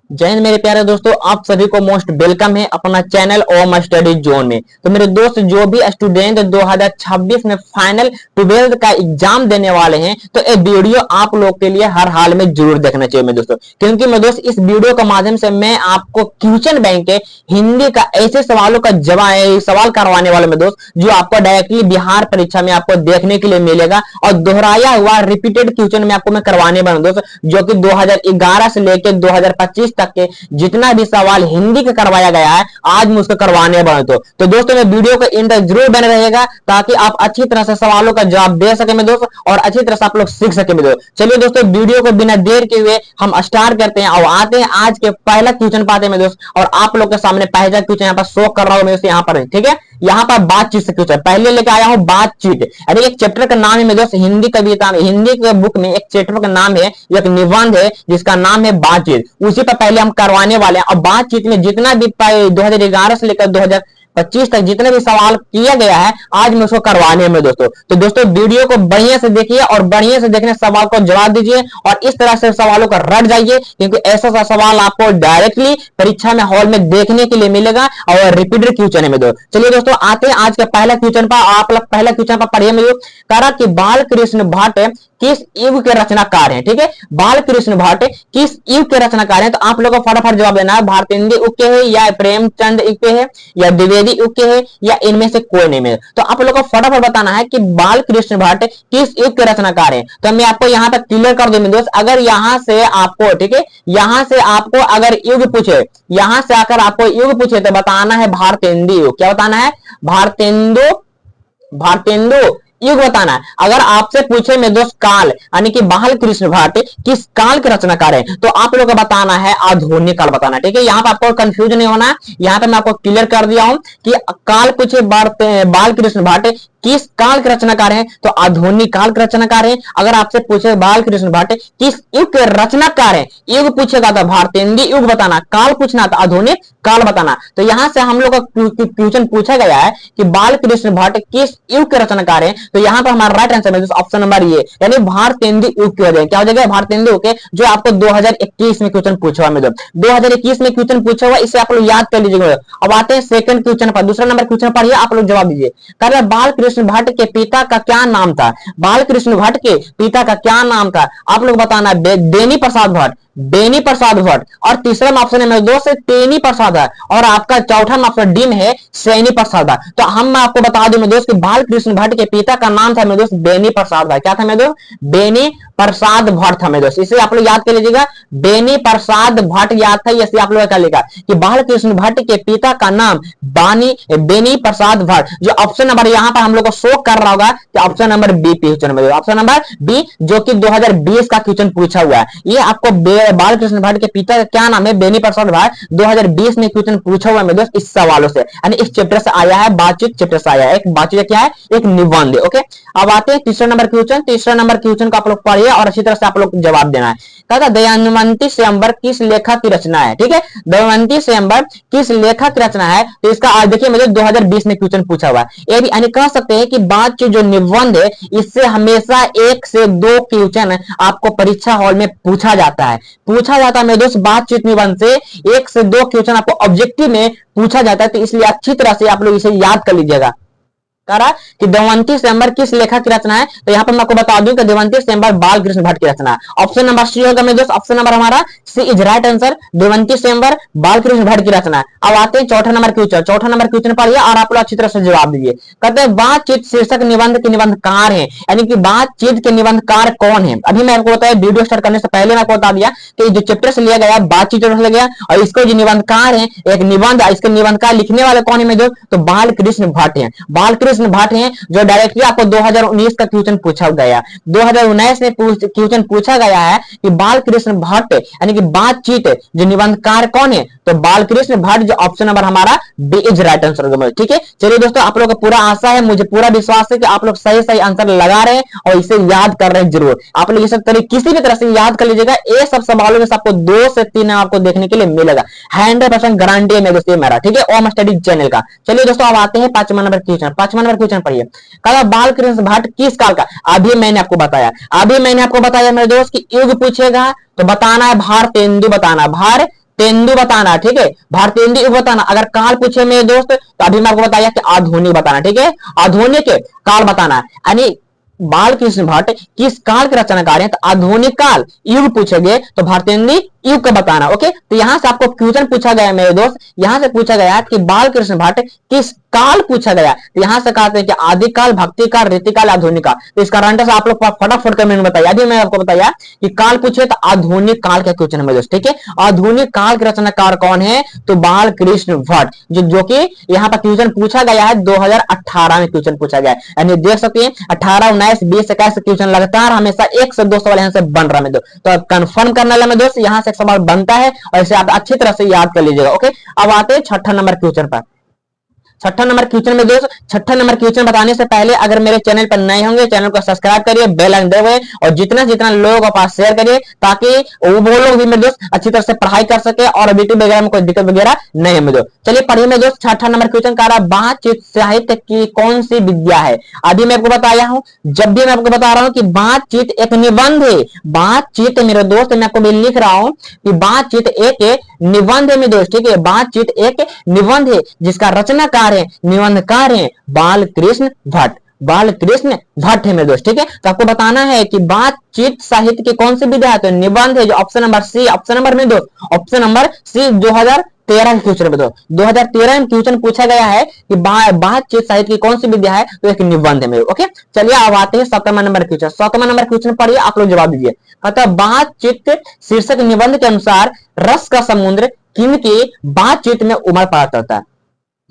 जय हिंद मेरे प्यारे दोस्तों, आप सभी को मोस्ट वेलकम है अपना चैनल ओम स्टडी जोन में। तो मेरे दोस्त जो भी स्टूडेंट 2026 में फाइनल 12th का एग्जाम देने वाले हैं तो ये वीडियो आप लोग के लिए हर हाल में जरूर देखना चाहिए मेरे दोस्तों, क्योंकि मेरे दोस्त इस वीडियो के माध्यम से मैं आपको क्वेश्चन बैंक के हिंदी का ऐसे सवालों का जवाब सवाल करवाने वाले मेरे दोस्त जो आपको डायरेक्टली बिहार परीक्षा में आपको देखने के लिए मिलेगा और दोहराया हुआ रिपीटेड क्वेश्चन में आपको मैं करवाने वाला दोस्त, जो कि 2011 से लेकर 2025 तक के जितना भी सवाल हिंदी का करवाया गया है आज मैं उसको करवाने वाला हूं। तो दोस्तों मैं वीडियो का एंड तक जरूर बने रहेगा ताकि आप अच्छी तरह से सवालों का जवाब दे सके मेरे दोस्त और अच्छी तरह से आप लोग सीख सके मेरे दोस्त। चलिए दोस्तों वीडियो को बिना देर के हुए हम स्टार्ट करते हैं और आते हैं आज के पहला क्वेश्चन पाते हैं मेरे दोस्त। और आप लोग के सामने पहला क्वेश्चन यहाँ पर शो कर रहा हूं मेरे यहाँ पर, ठीक है। यहाँ पर बातचीत से क्वेश्चन पहले लेकर आया हूं, बातचीत यानी एक चैप्टर का नाम है मेरे दोस्त। हिंदी कविता में हिंदी के बुक में एक चैप्टर का नाम है, एक निबंध है जिसका नाम है बातचीत। उसी पर पहले हम करवाने वाले हैं और बातचीत में जितना भी 2011 से लेकर 2025 तक जितने भी सवाल किया गया है आज मैं उसको करवाने में दोस्तों। तो दोस्तों वीडियो को बढ़िया से देखिए और बढ़िया से देखने सवाल को जवाब दीजिए और इस तरह से सवालों का रट जाइए, क्योंकि ऐसा सा सवाल आपको डायरेक्टली परीक्षा में हॉल में देखने के लिए मिलेगा और रिपीटेड क्वेश्चन है मेरे दोस्त। चलिए दोस्तों आते हैं आज के पहला क्वेश्चन पर। आप लोग पहला क्वेश्चन पर पढ़िए मेरे दोस्त। कहा कि बाल कृष्ण भट्ट किस युग के रचनाकार हैं, ठीक है। बाल कृष्ण भट्ट किस युग के रचनाकार हैं, तो आप लोगों को फटाफट जवाब देना है। भारतेंदु युग के है या प्रेमचंद युग के है या द्विवेदी युग के है या इनमें से कोई नहीं में। तो आप लोगों को फटाफट बताना है कि बाल कृष्ण भट्ट किस युग के रचनाकार हैं। तो मैं आपको यहाँ पर क्लियर कर दूं दोस्त, अगर यहाँ से आपको, ठीक है, यहाँ से आपको अगर युग पूछे, यहाँ से आकर आपको युग पूछे तो बताना है भारतेंदु युग। क्या बताना है? भारतेंदु युग बताना है। अगर आपसे पूछे में दोस्त काल यानी कि बाल कृष्ण भट्ट किस काल के रचनाकार है तो आप लोगों को बताना है आधुनिक काल बताना है, ठीक है। यहाँ पर आपको कंफ्यूज नहीं होना है, यहाँ पे मैं आपको क्लियर कर दिया हूं कि काल पूछे बाल कृष्ण भट्ट किस काल के रचनाकार है तो आधुनिक काल के रचनाकार है। अगर आपसे पूछे बाल कृष्ण भट्ट किस युग के रचनाकार है, युग पूछेगा तो भारतेंदु युग बताना, काल पूछना तो आधुनिक काल बताना। तो यहां से हम लोग का क्वेश्चन पूछा गया है कि बाल कृष्ण भट्ट किस युग के रचनाकार है, तो यहाँ पर हमारा राइट आंसर है ऑप्शन नंबर ये, यानी भारतेंदु युग की वजह क्या हो जाएगा? भारतेंदु युग के, जो आपको 2021 में क्वेश्चन पूछा हुआ मेरे 2021 में क्वेश्चन पूछा हुआ, इसे आप लोग याद कर लीजिएगा। अब आते हैं सेकंड क्वेश्चन पर, दूसरा नंबर क्वेश्चन पढ़िए, आप लोग जवाब दीजिए। बाल कृष्ण भट्ट के पिता का क्या नाम था? बाल कृष्ण भट्ट के पिता का क्या नाम था? आप लोग बताना, बेनी प्रसाद भट्ट, बेनी प्रसाद भट्ट। और तीसरा ऑप्शन है मेरे दोस्त तेनी प्रसाद है और आपका चौथा ऑप्शन डी में है सैनी प्रसाद। तो हम आपको बता दूं मेरे दोस्त कि बाल कृष्ण भट्ट के पिता का नाम था मेरे दोस्त बेनी प्रसाद भट्ट। क्या था मेरे दोस्त? बेनी प्रसाद भट्ट था मेरे दोस्त। इसे आप लोग याद कर लीजिएगा, बेनी प्रसाद भट्ट याद था, इसे आप लोग क्या लिखा कि बाल कृष्ण भट्ट के पिता का नाम बेनी प्रसाद भट्ट। जो ऑप्शन नंबर यहाँ पर हम लोग को शो कर रहा होगा कि option number B question, option number B जो कि 2020 का क्वेश्चन पूछा हुआ है। ये आपको बाल कृष्ण भट्ट के पिता का क्या नाम है बेनी प्रसाद भट्ट 2020 में क्वेश्चन पूछा हुआ है मेरे दोस्त इस सवालों से, यानी इस चैप्टर से आया है, बातचीत चैप्टर से आया है। एक बातचीत क्या है? एक निबंध है। ओके, अब आते हैं तीसरा नंबर क्वेश्चन। तीसरा नंबर क्वेश्चन को आप लोग पढ़िए और अच्छी तरह से आप लोग जवाब देना है। कहता दमयंती स्वयंवर किस लेखक की रचना है, ठीक है। दमयंती स्वयंवर किस लेखक की रचना है, तो इसका आज देखिए मुझे 2020 में क्वेश्चन पूछा हुआ है। ये भी यानी कह सकते हैं कि बातचीत जो निबंध है इससे हमेशा 1 से 2 क्वेश्चन आपको परीक्षा हॉल में पूछा जाता है मेरे दोस्त। बातचीत निबंध से 1 से 2 क्वेश्चन आपको ऑब्जेक्टिव में पूछा जाता है, तो इसलिए अच्छी तरह से आप लोग इसे याद कर लीजिएगा। कहा कि दमयंती स्वयंवर किस लेखक की रचना है, तो यहाँ पर मैं आपको बता दूं कि दमयंती स्वयंवर बाल कृष्ण भट्ट की रचना है। ऑप्शन नंबर सी होगा मेरे दोस्त, ऑप्शन नंबर हमारा सी इज राइट आंसर, दमयंती स्वयंवर बाल कृष्ण भट्ट की रचना है। अब आते हैं चौथा नंबर क्वेश्चन। चौथा नंबर क्वेश्चन पढ़िए और आप लोग अच्छी तरह से जवाब दीजिए। कहते हैं बातचीत शीर्षक निबंध के निबंधकार है, यानी कि बातचीत के निबंधकार कौन है। अभी मैं आपको बताया वीडियो स्टार्ट करने से पहले मैं आपको बता दिया कि जो चैप्टर से लिया गया बातचीत से लिया गया और इसको जो निबंधकार है एक निबंध, इसके निबंधकार लिखने वाले कौन है मेरे दोस्त? तो बाल कृष्ण भट्ट है। बाल कृष्ण भट्ट है जो डायरेक्टली आपको 2019 का क्वेश्चन पूछा गया, 2019 में क्वेश्चन पूछा गया है कि बाल कृष्ण भट्ट यानी कि बातचीत जो निबंधकार कौन है, तो बाल कृष्ण भट्ट, जो ऑप्शन नंबर हमारा बी इज राइट आंसर, ठीक है। चलिए दोस्तों आप लोगों को पूरा आशा है, मुझे पूरा विश्वास है कि आप लोग सही सही आंसर लगा रहे हैं और इसे याद कर रहे हैं जरूर। आप लोग इसे किसी भी तरह से याद कर लीजिएगा, ये सब सवालों में से आपको 2 से 3 आपको देखने के लिए मिलेगा, 100% गारंटी है मेरे दोस्तों मेरा, ठीक है, ओम स्टडी चैनल का। चलिए दोस्तों अब आते हैं 5वां नंबर क्वेश्चन। 5वां नंबर क्वेश्चन पढ़िए। कहा बाल कृष्ण भट्ट किस काल का, अभी मैंने आपको बताया मेरे दोस्त कि युग पूछेगा तो बताना है भारतेंदु बताना, भारतेंदु तेंदु बताना, ठीक है, भारतेंदु युग बताना। अगर काल पूछे मेरे दोस्त तो अभी मैं आपको बताया कि आधुनिक बताना, ठीक है, आधुनिक काल बताना। यानी बाल कृष्ण भट्ट किस काल के रचनाकार हैं, तो आधुनिक काल। युग पूछेंगे तो भारतेंदु युग का बताना। ओके, तो यहां से आपको क्वेश्चन पूछा गया मेरे दोस्त, यहां से पूछा गया कि बाल कृष्ण भट्ट किस काल पूछा गया, तो यहां से कहते हैं कि आदि काल, भक्ति काल, रीति काल, आधुनिक काल। तो इसका आंसर आप लोग फटाफट कमेंट में बताइए। अभी मैं आपको बताया कि काल पूछे तो आधुनिक काल का क्वेश्चन है मेरे दोस्त, ठीक है। आधुनिक काल के रचनाकार कौन है, तो बाल कृष्ण भट्ट, जो कि यहाँ पर क्वेश्चन पूछा गया है 2018 में क्वेश्चन पूछा गया है। यानी देख सकते हैं 18, 19, 20, 21 क्वेश्चन लगातार हमेशा 1 से 2 सवाल यहाँ से बन रहा है दोस्त। तो कंफर्म करने वाला में दोस्त यहाँ से सवाल बनता है और इसे आप अच्छी तरह से याद कर लीजिएगा। ओके, अब आते हैं 6 नंबर क्वेश्चन पर। 6 नंबर क्वेश्चन में दोस्त, 6 नंबर क्वेश्चन बताने से पहले अगर मेरे चैनल पर नए होंगे, चैनल को सब्सक्राइब करिए, बेल आइकन दबाइए और जितना जितना लोगों के पास शेयर करिए ताकि वो लोग भी मेरे दोस्त अच्छी तरह से पढ़ाई कर सके और वीडियो वगैरह में कोई दिक्कत वगैरह नहीं है मेरे दोस्त। चलिए पढ़िए मेरे दोस्त। 6 नंबर क्वेश्चन कह रहा है बातचीत साहित्य की कौन सी विद्या है। अभी मैं आपको बताया हूं, जब भी मैं आपको बता रहा हूं कि बातचीत एक निबंध है। बातचीत मेरे दोस्त मैं आपको भी लिख रहा हूं कि बातचीत एक निबंध है मेरे दोस्त, ठीक है। बातचीत एक निबंध है जिसका रचनाकार है, निबंधकार है बाल कृष्ण भट्ट। बाल कृष्ण भट्ट है मेरे दोस्त, ठीक है। तो आपको बताना है कि बातचीत साहित्य की कौन सी विधा है, तो निबंध है, जो option number C, option number में दोस्त ऑप्शन नंबर सी 2013 के क्वेश्चन में, 2013 में क्वेश्चन पूछा गया है कि बातचीत साहित्य की कौन सी विधा है, तो एक निबंध है मेरे। ओके, चलिए अब आते हैं 7वां नंबर क्वेश्चन। 7वां नंबर क्वेश्चन पढ़िए, आप लोग जवाब दीजिए। मतलब बातचीत शीर्षक निबंध के अनुसार रस का समुद्र किनकी बातचीत में उमड़ पड़ा करता है।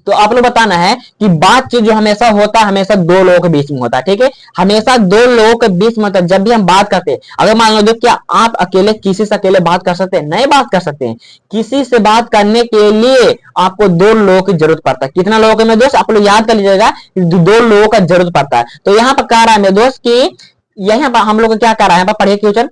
तो आप लोग बताना है कि बातचीत जो हमेशा होता है, हमेशा दो लोगों के बीच में होता है, ठीक है। हमेशा दो लोगों के बीच में होता है। जब भी हम बात करते हैं, अगर मान लो क्या आप अकेले किसी से अकेले बात कर सकते हैं, नहीं बात कर सकते हैं। किसी से बात करने के लिए आपको 2 लोगों की जरूरत पड़ता है। कितना लोगों के मेरे दोस्त, आप लोग याद कर लीजिएगा, 2 लोगों का जरूरत पड़ता है। तो यहाँ पर कह रहा है मेरे दोस्त की, यहाँ पर हम लोग क्या कर रहा है, यहाँ पर पढ़िए क्वेश्चन।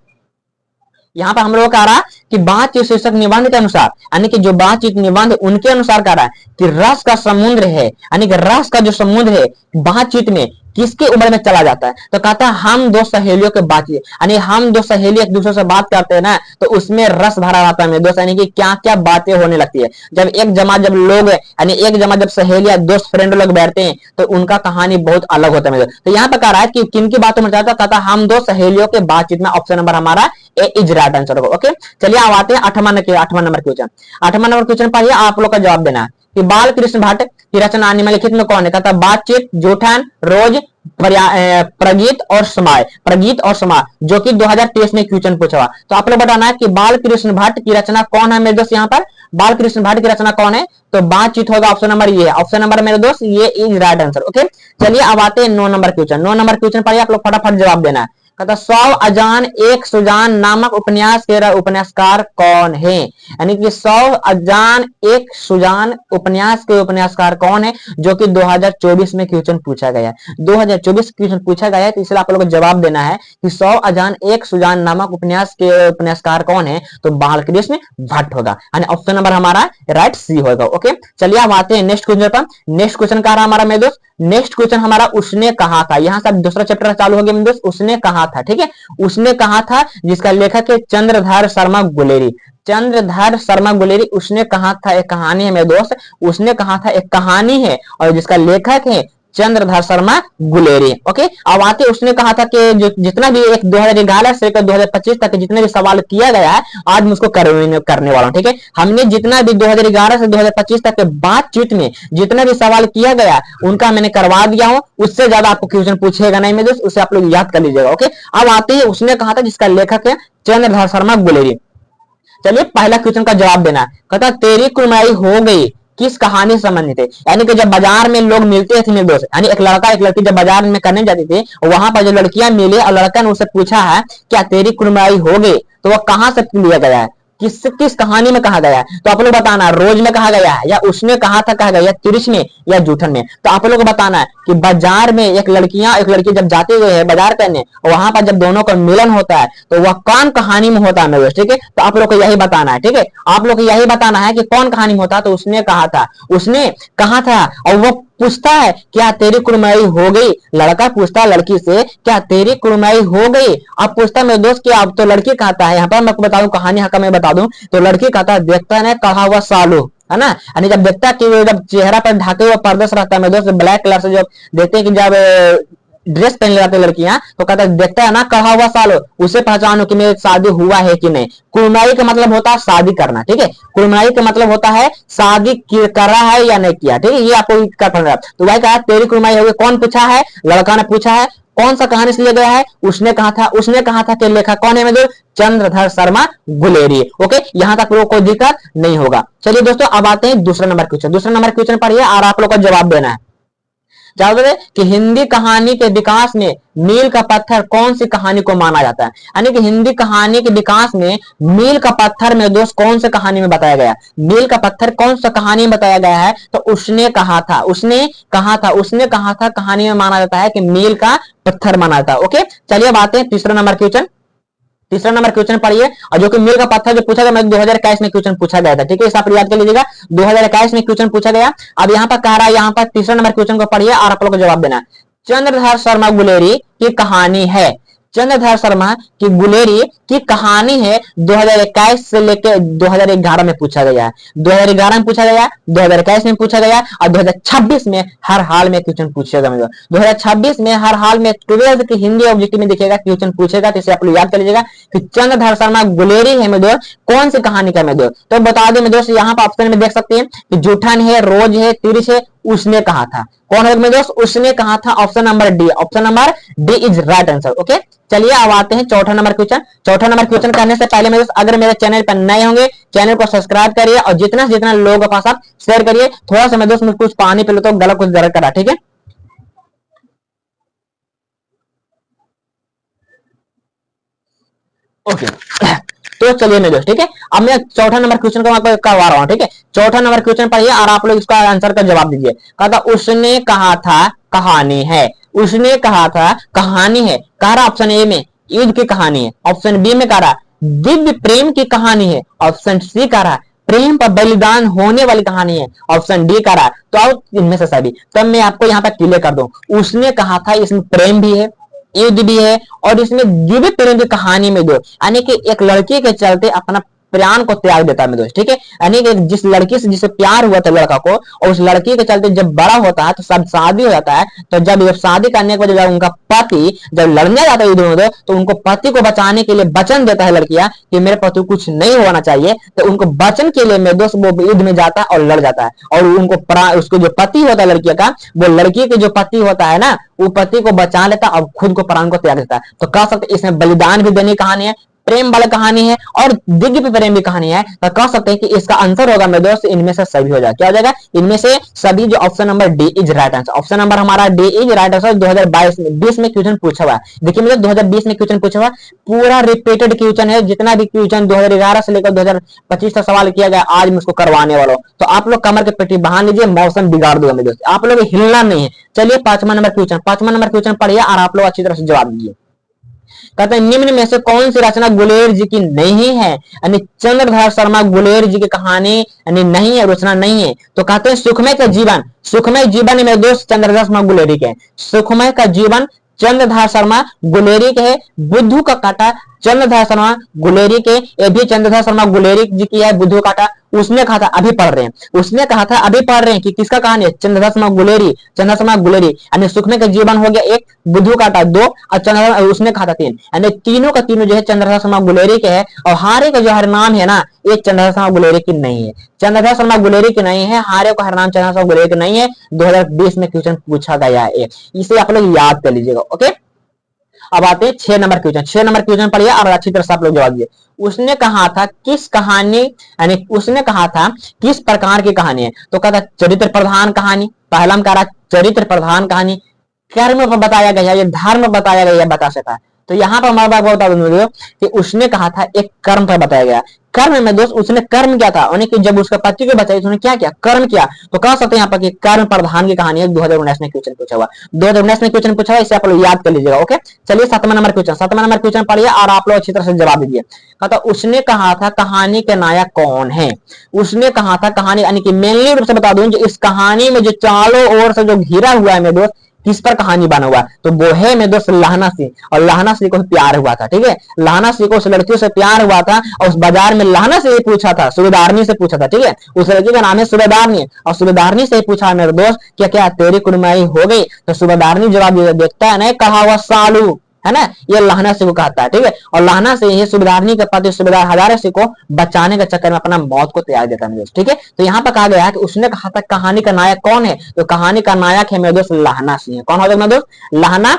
यहाँ पर हम लोग कह रहा है कि बातचीत शीर्षक निबंध के अनुसार, यानी कि जो बातचीत निबंध उनके अनुसार कह रहा है कि रस का समुद्र है, यानी कि रस का जो समुद्र है बातचीत में किसके उम्र में चला जाता है। तो कहता है हम 2 सहेलियों के बातचीत, यानी हम 2 सहेली एक दूसरे से बात करते हैं ना, तो उसमें रस भरा रहता है मेरे दोस्त, यानी कि क्या क्या बातें होने लगती है। जब जब लोग यानी एक जमा जब सहेलियां दोस्त फ्रेंड लोग बैठते हैं तो उनका कहानी बहुत अलग होता है मेरे दोस्त। तो यहाँ पर कह रहा है कि किन की बातों में जाता है, कहता हम 2 सहेलियों के बातचीत में। ऑप्शन नंबर हमारा ए इज राइट आंसर होगा। ओके, चलिए अब आते हैं 8वां नंबर क्वेश्चन। 8वां नंबर क्वेश्चन पढ़िए, आप लोग का जवाब देना है कि बाल कृष्ण भट्ट की रचना निम्नलिखित में कौन है। कहता बातचीत, जूठन, रोज, प्रगीत और समाय। प्रगीत और समाय जो कि 2023 में क्वेश्चन पूछा हुआ। तो आप लोग बताना है कि बाल कृष्ण भट्ट की रचना कौन है मेरे दोस्त। यहाँ पर बाल कृष्ण भट्ट की रचना कौन है, तो बातचीत होगा। ऑप्शन नंबर ये, ऑप्शन नंबर मेरे दोस्त ये इज राइट आंसर। ओके, चलिए अब आते हैं 9 नंबर क्वेश्चन। 9 नंबर क्वेश्चन पढ़िए, आप लोग फटाफट जवाब देना है। कहता 100 अजान एक सुजान नामक उपन्यास के उपन्यासकार कौन है। यानी कि 100 अजान एक सुजान उपन्यास के उपन्यासकार कौन है, जो कि 2024 में क्वेश्चन पूछा गया है। 2024 क्वेश्चन पूछा गया है, तो इसलिए आप लोगों को जवाब देना है कि 100 अजान एक सुजान नामक उपन्यास के उपन्यासकार कौन है, तो बाल कृष्ण भट्ट होगा। यानी ऑप्शन नंबर हमारा राइट सी होगा। ओके, चलिए अब आते हैं नेक्स्ट क्वेश्चन पर। नेक्स्ट क्वेश्चन कह रहा हमारा मेरे दोस्त, नेक्स्ट क्वेश्चन हमारा उसने कहा था। यहां से दूसरा चैप्टर चालू हो गया मेरे दोस्त, उसने कहा था, ठीक है। उसने कहा था जिसका लेखक है चंद्रधर शर्मा गुलेरी। चंद्रधर शर्मा गुलेरी उसने कहा था एक कहानी है मेरे दोस्त, उसने कहा था एक कहानी है और जिसका लेखक है चंद्रधर शर्मा गुलेरी। ओके, अब आते उसने कहा था कि जो जितना भी एक 2011 से 2025 तक जितने भी सवाल किया गया है आज मैं उसको करने वाला हूं, ठीक है। हमने जितना भी 2011 से 2025 तक के बातचीत में जितना भी सवाल किया गया उनका मैंने करवा दिया हूं। उससे ज्यादा आपको क्वेश्चन पूछेगा नहीं मेरे दोस्त, उसे आप लोग याद कर लीजिएगा। ओके, अब आते हैं उसने कहा था जिसका लेखक है चंद्रधर शर्मा गुलेरी। चलिए पहला क्वेश्चन का जवाब देना है। कहता तेरी कुमारी हो गई किस कहानी से संबंधित है। यानी कि जब बाजार में लोग मिलते थे मेरे दोस्त, यानी एक लड़का एक लड़की जब बाजार में करने जाते थे, वहां पर जो लड़कियां मिले और लड़का ने उससे पूछा है क्या तेरी कुमारी हो गई, तो वह कहां से लिया गया है, किस कहानी में कहा गया है। तो आप लोग बताना रोज में कहा गया है या उसने कहा था कहा गया, या तिरिश में या जूठन में। तो आप लोग को बताना है कि बाजार में एक लड़की जब जाते हुए है बाजार करने, वहां पर जब दोनों का मिलन होता है तो वह कौन कहानी में होता है मेरे दोस्त, ठीक है। तो आप लोग को यही बताना है, ठीक है। आप लोग को यही बताना है कि कौन कहानी में होता है। तो उसने कहा था और वो पूछता है क्या तेरी कुड़माई हो गई, लड़का पूछता है लड़की से क्या तेरी कुड़माई हो गई। अब पूछता है मेरे दोस्त कि अब तो लड़की कहता है, यहाँ पर मैं आपको बताऊं कहानी हका मैं बता दूं, तो लड़की कहता है देखता है ना कढ़ा हुआ सालू, है ना, यानी जब देखता है कि जब चेहरा पर ढके हुआ पर्दा से रहता है मेरे दोस्त, ब्लैक कलर से जब देखते हैं कि जब ड्रेस पहन जाते लड़कियां, तो कहता है देखता है ना कढ़ा हुआ सालो, उसे पहचानो कि मेरे शादी हुआ है कि नहीं। कुड़माई का मतलब होता है शादी करना, ठीक है, कुड़माई का मतलब होता है शादी कर रहा है या नहीं किया, ठीक है, ये आपको करना है। तो वही कहा तेरी कुड़माई हो गई, कौन पूछा है, लड़का ने पूछा है। कौन सा कहानी से लिया गया है, उसने कहा था कि लेखक कौन है मेरे, चंद्रधर शर्मा गुलेरी। ओके, यहां तक लोगों को दिक्कत नहीं होगा। चलिए दोस्तों अब आते हैं दूसरा नंबर क्वेश्चन। दूसरा नंबर क्वेश्चन पढ़िए और आप लोग को जवाब देना है। जानते हैं कि हिंदी कहानी के विकास में मील का पत्थर कौन सी कहानी को माना जाता है, यानी कि हिंदी कहानी के विकास में मील का पत्थर में दोस्त कौन से कहानी में बताया गया, मील का पत्थर कौन सा कहानी में बताया गया है, तो उसने कहा था कहानी में माना जाता है कि मील का पत्थर माना जाता है। ओके, चलिए अब आते हैं तीसरा नंबर क्वेश्चन। तीसरा नंबर क्वेश्चन पढ़िए, और जो कि मील का पत्थर जो पूछा गया 2021 में क्वेश्चन पूछा गया था, ठीक है, इसे आप याद कर लीजिएगा, 2021 में क्वेश्चन पूछा गया। अब यहाँ पर कह रहा है, यहाँ पर तीसरा नंबर क्वेश्चन को पढ़िए और आप लोग को जवाब देना। चंद्रधर शर्मा गुलेरी की कहानी है, चंद्रधर शर्मा की गुलेरी की कहानी है 2021 से लेकर 2011 में पूछा गया है, 2011 में पूछा गया, 2021 में पूछा गया और 2026 में हर हाल में क्वेश्चन पूछेगा। 2026 में हर हाल में 12th की हिंदी ऑब्जेक्टिव में दिखेगा क्वेश्चन पूछेगा, तो इसे आप लोग याद कर लीजिएगा कि चंद्रधर शर्मा गुलेरी है मेरे दोस्त कौन सी कहानी का मेरे दोस्त। तो बता दें मेरे दोस्त, यहाँ पर ऑप्शन में देख सकते हैं कि जूठन है, रोज है, तिरछ है, उसने कहा था। कौन है मेरे दोस्त, उसने कहा था, option number D, option number D is right answer. Okay, चलिए अब आते हैं चौथा नंबर क्वेश्चन। चौथा नंबर क्वेश्चन करने से पहले मेरे दोस्त अगर मेरे चैनल पर नए होंगे चैनल को सब्सक्राइब करिए और जितना से जितना लोगों के पास आप शेयर करिए। थोड़ा सा मेरे दोस्त मुझे कुछ पानी पी लो तो गला कुछ दर्द करा, ठीक है। ओके तो चलिए मेरे दोस्त, ठीक है, अब मैं चौथा नंबर क्वेश्चन को आपको करवा रहा हूं, ठीक है। चौथा नंबर क्वेश्चन पढ़िए और आप लोग इसका आंसर का जवाब दीजिए। कहता उसने कहा था कहानी है, उसने कहा था कहानी है, कह रहा ऑप्शन ए में युद्ध की कहानी है, ऑप्शन बी में कह रहा दिव्य प्रेम की कहानी है, ऑप्शन सी कह रहा प्रेम पर बलिदान होने वाली कहानी है, ऑप्शन डी कह रहा तो आओ इनमें से सभी। तब मैं आपको यहाँ पर क्लियर कर दूं, उसने कहा था इसमें प्रेम भी है, युद्ध भी है और इसमें दिव्य प्रेम की कहानी में दो, यानी कि एक लड़की के चलते अपना प्राण को त्याग देता है मेरे दोस्त, ठीक है, यानी कि जिस लड़की से जिसे प्यार हुआ था लड़का को और उस लड़की के चलते जब बड़ा होता है तो सब शादी हो जाता है, तो जब शादी करने के बाद जब उनका पति जब लड़ने जाता है युद्ध में तो उनको पति को बचाने के लिए वचन देता है लड़कियां कि मेरे पति को कुछ नहीं होना चाहिए, तो उनको वचन के लिए मेरे दोस्त वो युद्ध में जाता है और लड़ जाता है और उनको उसको जो पति होता है लड़कियों का, वो लड़की के जो पति होता है ना वो पति को बचा लेता और खुद को प्राण को त्याग देता है। तो कह सकते इसमें बलिदान भी देने की कहानी है, प्रेम वाली कहानी है और दिव्य प्रेम की कहानी है, तो कह सकते हैं कि इसका आंसर होगा मेरे दोस्त इनमें से सभी हो जाएगा। क्या हो जाएगा, इनमें से सभी, जो option number D is right answer. Option number हमारा डी इज राइट आंसर। 2022 में क्वेश्चन पूछा हुआ, देखिए मेरे 2020 में क्वेश्चन पूछा हुआ, पूरा रिपीटेड क्वेश्चन है, जितना भी क्वेश्चन 2011 से लेकर 2025 तक सवाल किया गया आज मैं उसको करवाने वाला हूं, तो आप लोग कमर के पेटी बांध लीजिए, मौसम बिगाड़ दूंगा मेरे दोस्त, आप लोग हिलना नहीं है। चलिए पांचवा नंबर क्वेश्चन पढ़िए और आप लोग अच्छी तरह से जवाब दीजिए। कहते हैं निम्न में से कौन सी रचना गुलेर जी की नहीं है, यानी चंद्रधर शर्मा गुलेर जी की कहानी यानी नहीं है, रचना नहीं है। तो कहते हैं सुखमय का जीवन, सुखमय जीवन मेरे दोस्त चंद्रधर शर्मा गुलेरी के, सुखमय का जीवन चंद्रधर शर्मा गुलेरी के है। बुद्धू का काटा चंद्रधर शर्मा गुलेरी के, ये भी चंद्रधर शर्मा गुलेरी जी की है। बुद्धू काटा उसने कहा था अभी पढ़ रहे हैं, उसने कहा था अभी पढ़ रहे हैं कि किसका कहानी है, चंद्रधर शर्मा गुलेरी, चंद्रधर शर्मा गुलेरी, यानी सुखमय का जीवन हो गया एक, बुद्धू काटा दो और चंद्रधर उसने कहा था तीन, यानी तीनों का तीनों जो है चंद्रधर शर्मा गुलेरी के है। और हारे का जो हर नाम है ना ये चंद्रधर शर्मा गुलेरी की नहीं है, चंद्रधर शर्मा गुलेरी की नहीं है, हारे का हर नाम चंद्रधर शर्मा गुलेरी की नहीं है। 2020 में क्वेश्चन पूछा गया है, इसे आप लोग याद कर लीजिएगा। ओके, अब आते हैं 6 नंबर क्वेश्चन। 6 नंबर क्वेश्चन पढ़िए और अच्छी तरह से आप लोग जवाब दीजिए। उसने कहा था किस कहानी, यानी उसने कहा था किस प्रकार की कहानी है, तो कहता चरित्र प्रधान कहानी, पहला में कह रहा चरित्र प्रधान कहानी, कर्म पर बताया गया है, धर्म बताया गया है, बता सकता है। तो यहाँ पर हमारे बात बता दूं कि उसने कहा था, एक कर्म पर बताया गया। कर्म में दोस्त उसने कर्म क्या था, यानी कि जब उसका पति को बचाई उसने क्या किया, कर्म किया। तो कह सकते हैं यहाँ पर कि कर्म प्रधान की कहानी है। 2019 में क्वेश्चन पूछा हुआ, 2019 में क्वेश्चन पूछा हुआ, इसे आप लोग याद कर लीजिएगा। ओके, चलिए 7वां नंबर क्वेश्चन, 7वां नंबर क्वेश्चन पढ़िए और आप लोग अच्छी तरह से जवाब दीजिए। कहता उसने कहा था कहानी के नायक कौन है। उसने कहा था कहानी, यानी कि मेनली रूप से बता दूं जो इस कहानी में जो चारों ओर से जो घिरा हुआ है मेरे दोस्त, किस पर कहानी बना हुआ, तो वो है मेरे दोस्त लहना सिंह। और लहना सिंह को प्यार हुआ था, ठीक है, लहना सिंह को उस लड़की से प्यार हुआ था और उस बाजार में लहना से पूछा था, सूबेदारनी से पूछा था, ठीक है, उस लड़की का नाम है सूबेदारनी। और सूबेदारनी से पूछा मेरे दोस्त क्या क्या तेरी कुड़माई हो गई, तो सूबेदारनी जवाब देखता है नहीं कहा हुआ सालू, है ना, ये लहना सिंह को कहता है, ठीक है। और लहना सिंह ये सूबेदारनी के पति सूबेदार हजारे सिंह को बचाने के चक्कर में अपना मौत को त्याग देता है, ठीक है। तो यहाँ पर कहा गया है कि उसने कहा था कहानी का नायक कौन है, तो कहानी का नायक है मेरे दोस्त लहना सिंह। कौन हो जाएगा मेरे दोस्त, लहना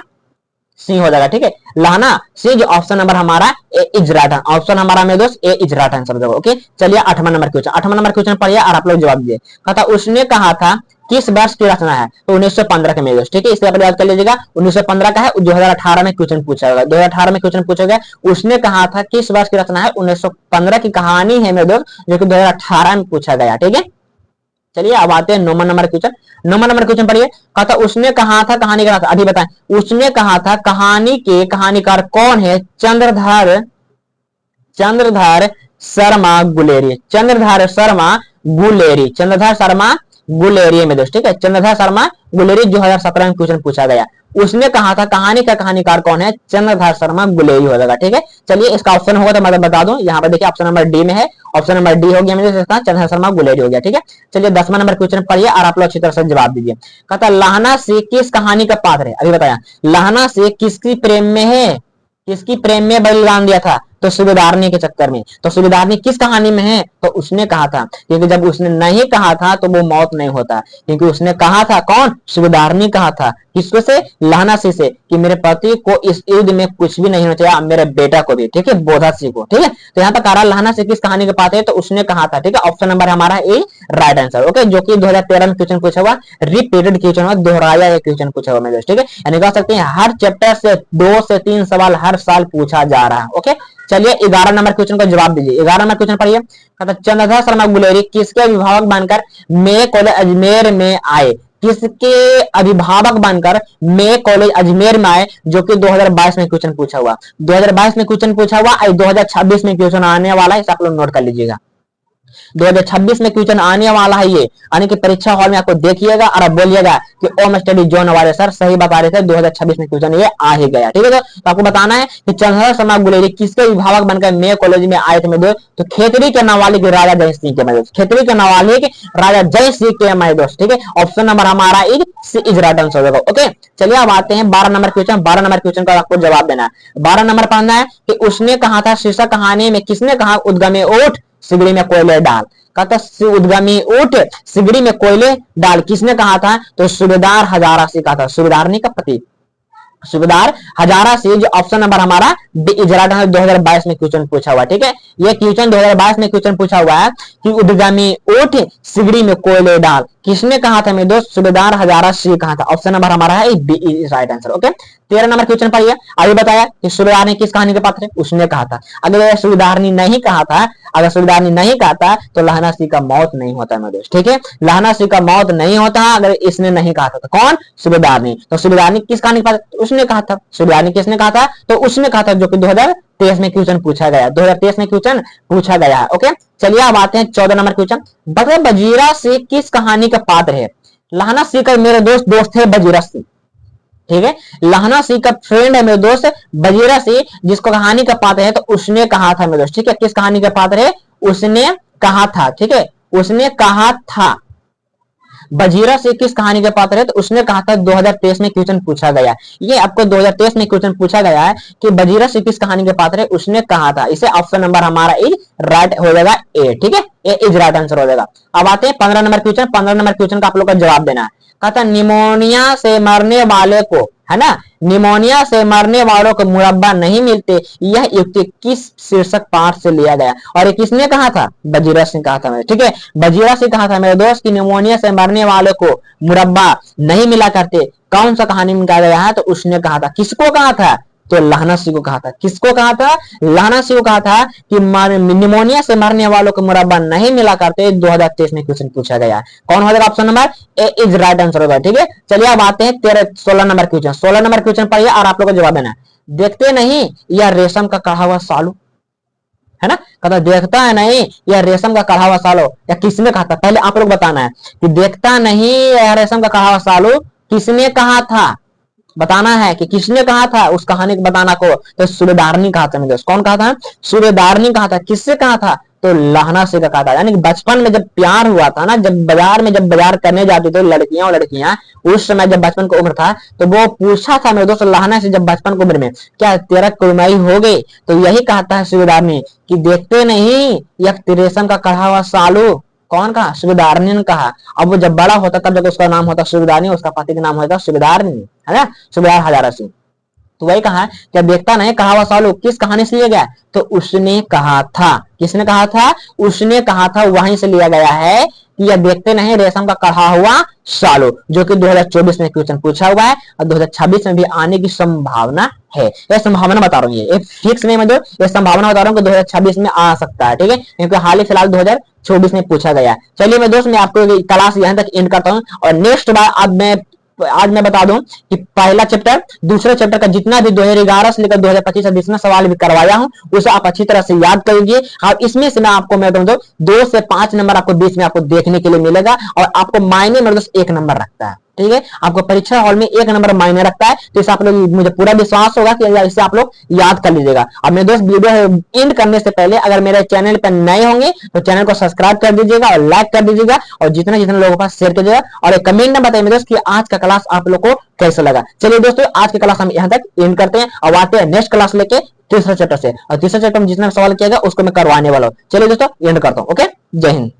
सिंह हो जाएगा, ठीक है, लहना सिंह। जो ऑप्शन नंबर हमारा ए इज राइट, ऑप्शन हमारा मेरे दोस्त ए इज राइट आंसर होगा। ओके, चलिए 8वां नंबर क्वेश्चन, 8वां नंबर क्वेश्चन पढ़िए और आप लोग जवाब दीजिए। कहता उसने कहा था किस वर्ष की रचना है, तो 1915 के मेरे दोस्त, ठीक है, इसलिए आप याद कर लीजिएगा 1915 का है। 2018 में क्वेश्चन पूछा होगा, 2018 में क्वेश्चन पूछा गया। उसने कहा था किस वर्ष की रचना है, 1915 की कहानी है मेरे दोस्त, जो कि 2018 में पूछा गया, ठीक है। चलिए अब आते हैं 9वां नंबर क्वेश्चन, 9वां नंबर क्वेश्चन पढ़िए। कहता उसने कहा था कहानी का, अभी बताएं, उसने कहा था कहानी के कहानीकार कौन है, चंद्रधर शर्मा गुलेरी, चंद्रधर शर्मा गुलेरी, चंद्रधर शर्मा गुलेरी में दोस्त, ठीक है, चंद्रधर शर्मा गुलेरी 2017 में क्वेश्चन पूछा गया। उसने कहा था कहानी का कहानीकार कौन है, चंद्रधर शर्मा गुलेरी हो जाएगा, ठीक है। चलिए इसका ऑप्शन होगा तो मैं बता दूं, यहाँ पर देखिए ऑप्शन नंबर डी में है, ऑप्शन नंबर डी हो गया मेरे दोस्त, चंद्रधर शर्मा गुलेरी हो गया, ठीक है। चलिए 10वां नंबर क्वेश्चन पढ़िए और आप लोग अच्छी तरह से जवाब दीजिए। कहता लहना सिंह किस कहानी का पात्र है, अभी बताया, लहना सिंह किसकी प्रेम में है, किसकी प्रेम में बलिदान दिया था, तो सूबेदारनी के चक्कर में। तो सूबेदारनी किस कहानी में है, तो उसने कहा था, क्योंकि जब उसने नहीं कहा था तो वो मौत नहीं होता, क्योंकि उसने कहा था, कौन, सूबेदारनी कहा था, किसको से, लहना सिंह से, कि मेरे पति को इस युद्ध में कुछ भी नहीं होना चाहिए, मेरे बेटा को भी, ठीक है, बोधा सिंह को, ठीक है। तो यहाँ पर कह रहा लहना सिंह किस कहानी के पात्र है, तो उसने कहा था, ठीक है, ऑप्शन नंबर हमारा ए राइट आंसर। ओके, जो कि 2013 में क्वेश्चन पूछा हुआ, रिपीटेड क्वेश्चन हुआ, दोहराया क्वेश्चन पूछा हुआ मेरे, ठीक है, यानी कह सकते हैं हर चैप्टर से 2 से 3 सवाल हर साल पूछा जा रहा है। ओके, चलिए 11 नंबर क्वेश्चन का जवाब दीजिए। 11 नंबर क्वेश्चन पढ़िए। चंद्रधर शर्मा गुलेरी किसके अभिभावक बनकर मे कॉलेज अजमेर में आए, किसके अभिभावक बनकर मे कॉलेज अजमेर में आए, जो कि 2022 में क्वेश्चन पूछा हुआ, 2022 में क्वेश्चन पूछा हुआ, 2026 में क्वेश्चन आने वाला है, इसे आप लोग नोट कर लीजिएगा। 2026 में क्वेश्चन आने वाला है ये, यानी कि परीक्षा हॉल में आपको देखिएगा और आप बोलिएगा कि ओम स्टडी जोन वाले सर सही बता रहे थे, 2026 में क्वेश्चन ये आ ही गया, ठीक है। तो आपको बताना है कि चंद्रधर शर्मा गुलेरी किसके अभिभावक बनकर मे कॉलेज में आए थे मेरे दोस्त, तो खेतरी के नाबालिग राजा जय सिंह के मेरे दोस्त, खेतरी के नाबालिग राजा जय सिंह के मेरे दोस्त, ठीक है। ऑप्शन नंबर हमारा इज राइट आंसर होगा। ओके, चलिए अब आते हैं 12 नंबर क्वेश्चन। 12 नंबर क्वेश्चन का आपको जवाब देना है। 12 नंबर पढ़ना है कि उसने कहा था शीर्षक कहानी में किसने कहा उद्गमे उठ सिगड़ी में कोयले डाल, कहता उद्गमी उठ सिगड़ी में कोयले डाल, किसने कहा था, तो सूबेदार हजारा सिंह कहा था, सूबेदारनी का पति सूबेदार हजारा सिंह, जो ऑप्शन नंबर हमारा डी इज राइट आंसर। 2022 में क्वेश्चन पूछा हुआ, ठीक है, ये क्वेश्चन 2022 में क्वेश्चन पूछा हुआ है कि उद्गमी उठ सिगड़ी में कोयले डाल, किसने कहा था मेरे दोस्त, सूबेदार हजारा सिंह कहा था, ऑप्शन नंबर हमारा है B is right answer. Okay, 13 number question पढ़िए। आगे बताया कि सूबेदार ने किस कहानी के पात्र है, उसने कहा था। अगर सूबेदारनी नहीं कहा था, अगर सूबेदारनी नहीं कहा था तो लहना सिंह का मौत नहीं होता मेरे दोस्त, ठीक है, लहना सिंह का मौत नहीं होता अगर इसने नहीं कहा था। तो कौन, सूबेदारनी। तो सूबेदारनी किस कहानी के पात्र, उसने कहा था, सूबेदारनी किसने कहा था, तो उसने कहा था, जो कि 2023 में क्वेश्चन पूछा गया, 2023 में क्वेश्चन पूछा गया है। ओके, चलिए अब आते हैं 14 नंबर क्वेश्चन। बता बजीरा सिंह किस कहानी का पात्र है, लहना सिंह का मेरे दोस्त है बजीरा सिंह, ठीक है, लहना सिंह का फ्रेंड है मेरे दोस्त बजीरा सिंह, जिसको कहानी का पात्र है, तो उसने कहा था मेरे दोस्त, ठीक है, किस कहानी का पात्र है, उसने कहा था, ठीक है, उसने कहा था। बजीरा सिंह किस कहानी के पात्र है, तो उसने कहा था 2023 में क्वेश्चन पूछा गया, ये आपको 2023 में क्वेश्चन पूछा गया है कि बजीरा सिंह किस कहानी के पात्र है, उसने कहा था। इसे ऑप्शन नंबर हमारा इज राइट हो जाएगा ए, ठीक है, ए इज राइट आंसर हो जाएगा। अब आते हैं 15 नंबर क्वेश्चन। 15 नंबर क्वेश्चन का आप लोग का जवाब देना है। कहता निमोनिया से मरने वाले को, है ना, निमोनिया से मरने वालों को मुरब्बा नहीं मिलते, यह युक्ति किस शीर्षक पाठ से लिया गया, और ये किसने कहा था, बजीरा सिंह कहा था मेरे, ठीक है, बजीरा सिंह कहा था मेरे दोस्त कि निमोनिया से मरने वालों को मुरब्बा नहीं मिला करते, कौन सा कहानी में कहा गया है, तो उसने कहा था, किसको कहा था, तो लाहनसी को कहा था। किसको कहा था? लाहनसी को कहा था कि निमोनिया से मरने वालों को मुरब्बा नहीं मिला करते। 2023 में क्वेश्चन पूछा गया। कौन हो जाएगा? Option number A is right answer होगा। ठीक है, चलिए अब आते हैं 16 नंबर क्वेश्चन। 16 नंबर क्वेश्चन पढ़िए और आप लोग को जवाब देना है। देखते नहीं यह रेशम का कढ़ा हुआ सालू है ना, कहता देखता है नहीं यह रेशम का कढ़ा हुआ सालू, या किसने कहा था? पहले आप लोग बताना है कि देखता नहीं यह रेशम का कढ़ा हुआ सालू किसने कहा था, बताना है कि किसने कहा था, उस कहानी को बताना को। तो सूबेदारनी कहा था मेरे दोस्त। कौन कहा था? सूबेदारनी कहा था। किससे कहा था? तो लाहनसी का कहा था। यानी कि बचपन में जब प्यार हुआ था ना, जब बाजार करने जाती थी लड़कियां और लड़कियां, उस समय जब बचपन का उम्र था तो वो पूछा था मेरे दोस्त लाहना से, जब बचपन की उम्र में, क्या तेरा कुड़माई हो गई? तो यही कहता है सूबेदारनी कि देखते नहीं यह रेशम का कढ़ा हुआ सालू। कौन कहा? सूबेदारनी ने कहा। अब वो जब बड़ा होता तब जब उसका नाम होता सूबेदारनी, उसका पति का नाम होता सूबेदारनी, है ना, सूबेदार हजारा सिंह। तो वही कहा क्या देखता नहीं कहा हुआ सालू किस कहानी से लिया गया? तो उसने कहा था। किसने कहा था? उसने कहा था, वहीं से लिया गया है कि यह देखते नहीं रेशम का कढ़ा हुआ सालू, जो कि 2024 में क्वेश्चन पूछा हुआ है और 2026 में भी आने की संभावना है। यह संभावना बता रहा हूँ, ये फिक्स नहीं, मतलब ये संभावना बता रहा हूँ कि 2026 में आ सकता है। ठीक है, क्योंकि हाल ही फिलहाल 2024 में पूछा गया। चलिए मैं दोस्त, मैं आपको क्लास यहां तक एंड करता हूँ और नेक्स्ट बार आज मैं बता दूं कि पहला चैप्टर, दूसरे चैप्टर का जितना भी 2011 से लेकर 2025 जितना सवाल भी करवाया हूं उसे आप अच्छी तरह से याद कर लीजिए। और इसमें से मैं आपको 2 से 5 नंबर आपको बीच में आपको देखने के लिए मिलेगा और आपको मायने में दोस्त 1 नंबर रखता है। ठीक है, आपको परीक्षा हॉल में 1 नंबर मायने रखता है। तो इसे आप लोग, मुझे पूरा विश्वास होगा कि इसे आप लोग याद कर लीजिएगा। अब मेरे दोस्त वीडियो एंड करने से पहले अगर मेरे चैनल पर नए होंगे तो चैनल को सब्सक्राइब कर दीजिएगा और लाइक कर दीजिएगा और जितने लोगों के पास शेयर कीजिएगा और एक कमेंट में बताइए मेरे दोस्त कि आज का क्लास आप लोग को कैसा लगा। चलिए दोस्तों, आज की क्लास हम यहाँ तक एंड करते हैं और आते हैं नेक्स्ट क्लास लेके तीसरे चैप्टर से। और तीसरे चैप्टर में जितना सवाल किया गया उसको मैं करवाने वाला हूँ। चलिए दोस्तों, एंड करता हूँ। ओके, जय हिंद।